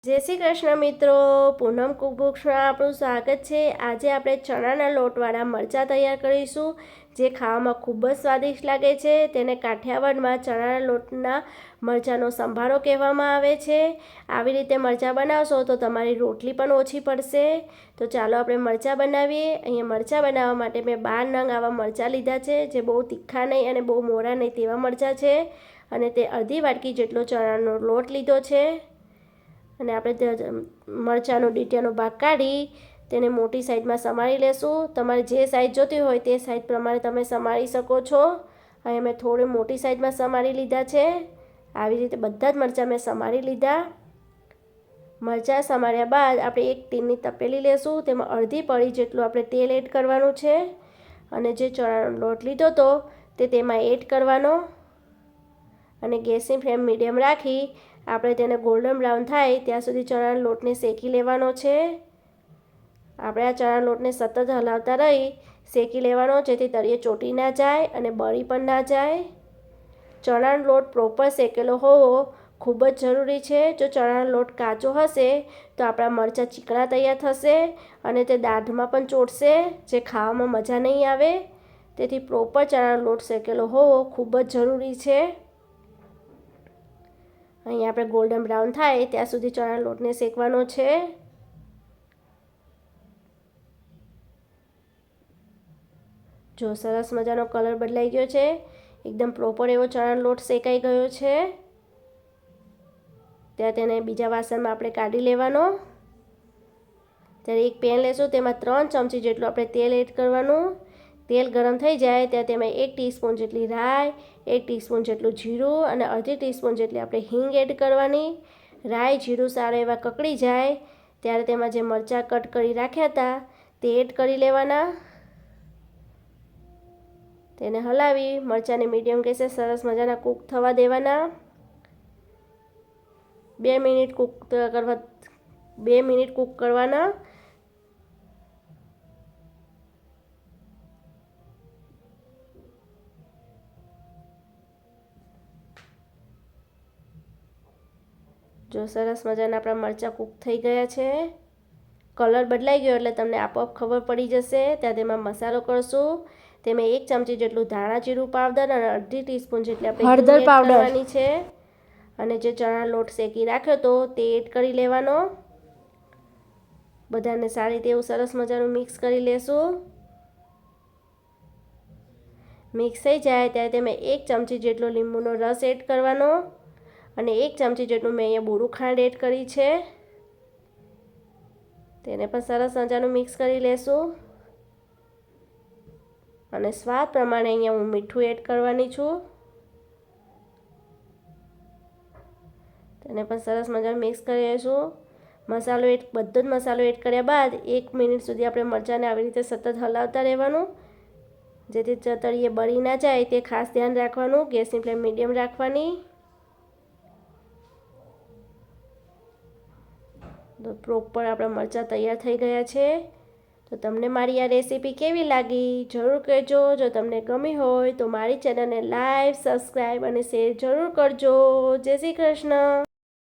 જય શ્રી કૃષ્ણ મિત્રો, પૂનમ કુકબુક્સમાં આપણું સ્વાગત છે। આજે આપણે ચણાના લોટવાળા મરચાં તૈયાર કરીશું, જે ખાવામાં ખૂબ જ સ્વાદિષ્ટ લાગે છે। તેને કાઠિયાવાડમાં ચણાના લોટના મરચાંનો સંભારો કહેવામાં આવે છે। આવી રીતે મરચાં બનાવશો તો તમારી રોટલી પણ ઓછી પડશે। તો ચાલો આપણે મરચાં બનાવીએ। અહીંયા મરચાં બનાવવા માટે મેં 12 નંગ આવા મરચાં લીધા છે, જે બહુ તીખા નહીં અને બહુ મોરા નહીં તેવા મરચાં છે। અને તે અડધી વાટકી જેટલો ચણાનો લોટ લીધો છે। અને આપણે મરચાંનો ડીટીયાનો ભાગ કાઢી તેને મોટી સાઈઝમાં સમારી લેશું। તમારે જે સાઈઝ જોતી હોય તે સાઈઝ પ્રમાણે તમે સમારી શકો છો। અહીં મેં થોડી મોટી સાઈઝમાં સમારી લીધા છે। આવી રીતે બધા જ મરચાં મેં સમારી લીધા। મરચાં સમાર્યા બાદ આપણે એક ટીનની તપેલી લેશું, તેમાં અડધી પડી જેટલું આપણે તેલ એડ કરવાનું છે। અને જે ચણાનો લોટ લીધો હતો તે તેમાં એડ કરવાનો અને ગેસની ફ્લેમ મીડિયમ રાખી આપણે તેને ગોલ્ડન બ્રાઉન થાય ત્યાં સુધી ચણાના લોટને શેકી લેવાનો છે। આપણે આ ચણાના લોટને સતત હલાવતા રહી શેકી લેવાનો, જેથી તળિયે ચોટી ના જાય અને બળી પણ ના જાય। ચણાનો લોટ પ્રોપર શેકેલો હોવો ખૂબ જ જરૂરી છે। જો ચણાનો લોટ કાચો હશે તો આપણા મરચાં ચીકણા તૈયાર થશે અને તે દાઢમાં પણ ચોટશે, જે ખાવામાં મજા નહીં આવે। તેથી પ્રોપર ચણાનો લોટ શેકેલો હોવો ખૂબ જ જરૂરી છે। અહીં આપણે ગોલ્ડન બ્રાઉન થાય ત્યાં સુધી ચણાના લોટને શેકવાનો છે। જો સરસ મજાનો કલર બદલાઈ ગયો છે, એકદમ પ્રોપર એવો ચણાનો લોટ શેકાઈ ગયો છે। ત્યાં તેને બીજા વાસણમાં આપણે કાઢી લેવાનો। ત્યારે એક પેન લેશું, તેમાં 3 ચમચી જેટલું આપણે તેલ એડ કરવાનું। તેલ ગરમ થઈ જાય ત્યાં તેમાં 1 ટીસ્પૂન જેટલી રાઈ, 1 ટીસ્પૂન જેટલું જીરું અને અડધી ટીસ્પૂન જેટલી આપણે હિંગ એડ કરવાની। રાઈ જીરું સારા એવા કકળી જાય ત્યારે તેમાં જે મરચાં કટ કરી રાખ્યા હતા તે એડ કરી લેવાના। તેને હલાવી મરચાંને મીડિયમ ગેસે સરસ મજાના કૂક થવા દેવાના। 2 મિનિટ કૂક કરવાના। જો સરસ મજાના આપણા મરચાં કૂક થઈ ગયા છે, કલર બદલાઈ ગયો એટલે તમને આપોઆપ ખબર પડી જશે। ત્યાં તેમાં મસાલો કરશું, તેમાં 1 ચમચી જેટલું ધાણા જીરું પાવડર અને અડધી ટીસ્પૂન જેટલી આપણે હળદર પાવડર કરવાની છે। અને જે ચણા લોટ શેકી રાખ્યો તો તે એડ કરી લેવાનો। બધાને સારી રીતે એવું સરસ મજાનું મિક્સ કરી લેશું। મિક્સ થઈ જાય ત્યારે તેમાં 1 ચમચી જેટલો લીંબુનો રસ એડ કરવાનો અને 1 ચમચી જેટલું મેં અહીંયા બોરું ખાંડ એડ કરી છે। તેને પણ સરસ મજાનું મિક્સ કરી લેશું અને સ્વાદ પ્રમાણે અહીંયા હું મીઠું એડ કરવાની છું। તેને પણ સરસ મજાનું મિક્સ કરી લઈશું। બધો જ મસાલો એડ કર્યા બાદ 1 મિનિટ સુધી આપણે મરચાંને આવી રીતે સતત હલાવતા રહેવાનું, જેથી તળિયે બળી ના જાય તે ખાસ ધ્યાન રાખવાનું। ગેસની ફ્લેમ મીડિયમ રાખવાની। તો પ્રોપર આપણા મરચાં તૈયાર થઈ ગયા છે। તો તમને મારી આ રેસીપી કેવી લાગી જરૂર કહેજો। જો તમને ગમી હોય તો મારી ચેનલને લાઈક, સબસ્ક્રાઈબ અને શેર જરૂર કરજો। જય શ્રી કૃષ્ણ।